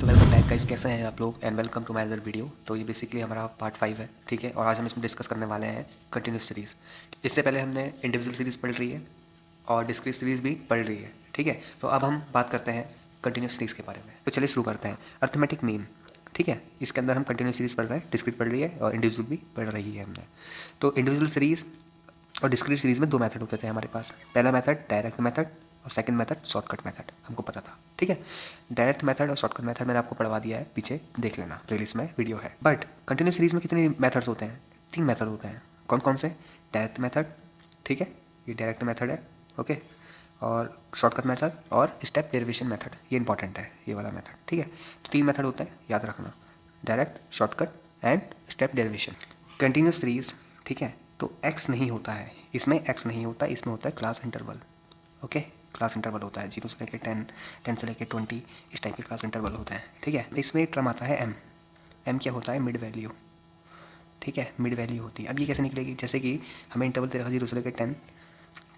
So welcome back guys, कैसे हैं आप लोग and welcome to my other video. तो ये बेसिकली हमारा पार्ट 5 है, ठीक है। और आज हम इसमें डिस्कस करने वाले हैं कंटिन्यूस सीरीज़। इससे पहले हमने इंडिविजुअल सीरीज़ पढ़ रही है और डिस्क्रीट सीरीज़ भी पढ़ रही है, ठीक है। तो अब हम बात करते हैं कंटिन्यूस सीरीज़ के बारे में। तो चलिए शुरू करते हैं। अर्थमेटिक मीन, ठीक है। इसके अंदर हम कंटिन्यूस सीरीज़ पढ़ रहे हैं, डिस्क्रीट पढ़ रही है और इंडिविजुअल भी पढ़ रही है हमने। तो इंडिविजुअल सीरीज़ और डिस्क्रीट सीरीज़ में दो मेथड होते थे हमारे पास। पहला मेथड डायरेक्ट मेथड और सेकंड मेथड शॉर्टकट मेथड, हमको पता था, ठीक है। डायरेक्ट मेथड और शॉर्टकट मेथड मैंने आपको पढ़वा दिया है, पीछे देख लेना, प्लेलिस्ट में वीडियो है। बट कंटिन्यूस सीरीज़ में कितने मेथड्स होते हैं? 3 मेथड होते हैं। कौन कौन से? डायरेक्ट मेथड, ठीक है, ये डायरेक्ट मेथड है, ओके। और शॉर्टकट मेथड और स्टेप डेरिवेशन मेथड, ये इंपॉर्टेंट है, ये वाला मेथड, ठीक है। तो 3 मेथड होते हैं, याद रखना, direct, shortcut and step derivation. Continuous series, ठीक है, तो एक्स नहीं होता है इसमें, एक्स नहीं होता, इसमें होता है class interval, okay. Class interval होता है 0 से लेकर 10, 10 से लेकर 20, इस टाइप के क्लास इंटरवल होते हैं, ठीक है। इसमें एक टर्म आता है एम। एम क्या होता है? मिड वैल्यू, ठीक है, मिड वैल्यू होती है। अब ये कैसे निकलेगी? जैसे कि हमें इंटरवल दे रखा 0 से लेकर 10,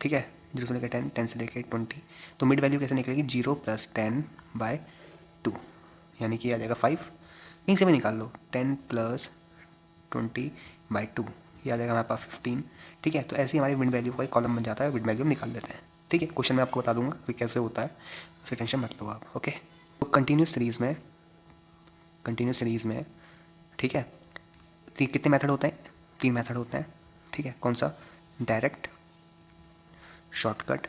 ठीक है, 0 से लेकर 10, 10 से लेकर 20, तो मिड वैल्यू कैसे निकलेगी? 0 + 10/2, यानी कि आ जाएगा 5। यहीं से भी निकाल लो, 10 + 20/2, ये आ जाएगा हमारे पास 15, ठीक है। तो ऐसे ही हमारी मिड वैल्यू का एक कॉलम बन जाता है, मिड वैल्यू हम निकाल लेते हैं, ठीक है। क्वेश्चन में आपको बता दूंगा कि कैसे होता है, उसकी टेंशन मत लो आप, ओके। तो कंटिन्यूस सीरीज़ में, ठीक है, कितने मेथड होते हैं? 3 मेथड होते हैं, ठीक है। कौन सा? डायरेक्ट, शॉर्टकट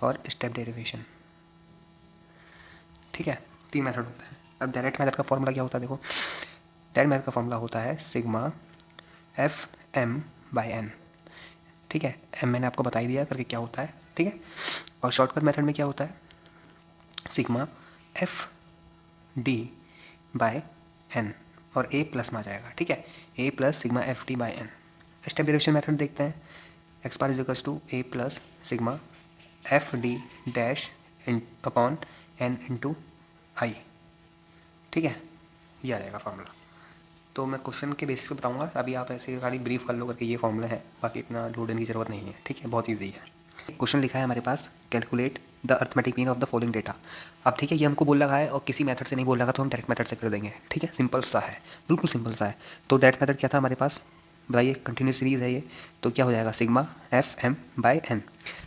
और स्टेप डेरिवेशन, ठीक है। 3 मेथड होते हैं। अब डायरेक्ट मेथड का फॉर्मूला क्या होता है? देखो, डायरेक्ट मेथड का फॉर्मूला होता है सिग्मा F/m/n, ठीक है। एम मैंने आपको बता ही दिया करके क्या होता है, ठीक है। और शॉर्टकट मेथड में क्या होता है? सिग्मा F/d/n और a प्लस में आ जाएगा, ठीक है, a + sigma F/d/n। Step derivation method देखते हैं। x bar = a + sigma F/d-n/i, ठीक है, ये आ जाएगा फॉर्मूला। तो मैं क्वेश्चन के बेसिस पे बताऊंगा, अभी आप ऐसे खाली ब्रीफ कर लो करके ये फॉर्मूला है, बाकी इतना ढूंढने की जरूरत नहीं है, ठीक है, बहुत ईजी है। क्वेश्चन लिखा है हमारे पास, calculate the arithmetic mean of the following data. अब ठीक है, ये हमको बोल रखा है और किसी मेथड से नहीं बोल रखा, तो हम डायरेक्ट मेथड से कर देंगे, ठीक है। सिंपल सा है, बिल्कुल सिंपल सा है। तो डायरेक्ट मेथड क्या था हमारे पास? बताइए, कंटिन्यूस सीरीज़ है ये, तो क्या हो जाएगा? सिग्मा F/m/n,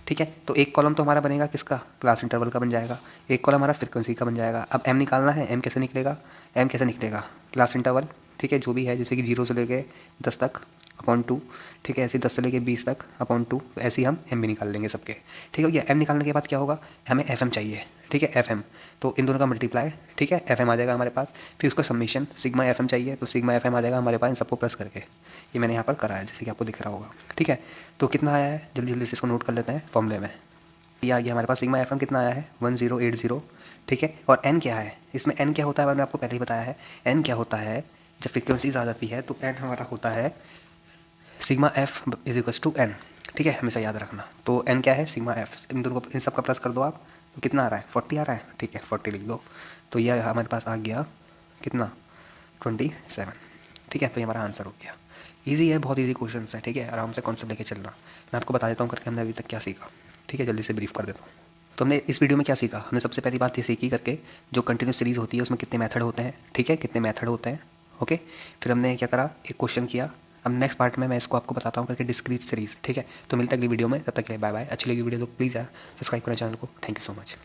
ठीक है। तो एक कॉलम तो हमारा बनेगा किसका? क्लास इंटरवल का बन जाएगा। एक कॉलम हमारा फ्रीक्वेंसी का बन जाएगा। अब m निकालना है, m कैसे निकलेगा? m कैसे निकलेगा? क्लास इंटरवल, ठीक है, जो भी है, जैसे कि 0 से लेके 10 तक /2, ठीक है, ऐसे 10 से लेके 20 तक /2, ऐसे ही हम m भी निकाल लेंगे सबके, ठीक है। m निकालने के बाद क्या होगा? हमें fm चाहिए, ठीक है, fm। तो इन दोनों का मल्टीप्लाई, ठीक है, fm आ जाएगा हमारे पास। फिर उसका सबमिशन, सिग्मा fm चाहिए, तो सिग्मा fm आ जाएगा हमारे पास, इन सबको प्लस करके। ये मैंने यहाँ पर करा है, जैसे कि आपको दिख रहा होगा, ठीक है। तो कितना आया है? जल्दी जल्दी से इसको नोट कर लेते हैं फॉर्मूले में। ये आ गया हमारे पास, सिग्मा fm कितना आया है? 1080, ठीक है। और n क्या है? इसमें n क्या होता है मैंने आपको पहले ही बताया है। n क्या होता है? जब फ्रिक्वेंसीज आ जाती है तो n हमारा होता है सिग्मा F = n, ठीक है, हमेशा याद रखना। तो n क्या है? Sigma F। इन दोनों को, इन सब का प्लस कर दो आप, तो कितना आ रहा है? 40 आ रहा है, ठीक है, 40 लिख दो। तो ये हमारे पास आ गया कितना? 27, ठीक है। तो ये हमारा आंसर हो गया। ईजी है, बहुत ईजी क्वेश्चन है, ठीक है, आराम से कॉन्सेप्ट लेके चलना। मैं आपको बता देता हूँ करके हमने अभी तक क्या सीखा, ठीक है, जल्दी से ब्रीफ कर देता हूँ। तो हमने इस वीडियो में क्या सीखा? हमने सबसे पहली बात ये सीखी करके, जो कंटिन्यूस सीरीज़ होती है उसमें कितने मेथड होते हैं, ठीक है, कितने मेथड होते हैं, ओके। फिर हमने क्या करा? एक क्वेश्चन किया। अब नेक्स्ट पार्ट में मैं इसको आपको बताता हूँ करके डिस्क्रीट सीरीज़, ठीक है। तो मिलता है अगली वीडियो में, तब तक के लिए बाय बाय। अच्छी लगी वीडियो तो प्लीज़ यार सब्सक्राइब करें चैनल को। Thank you so much.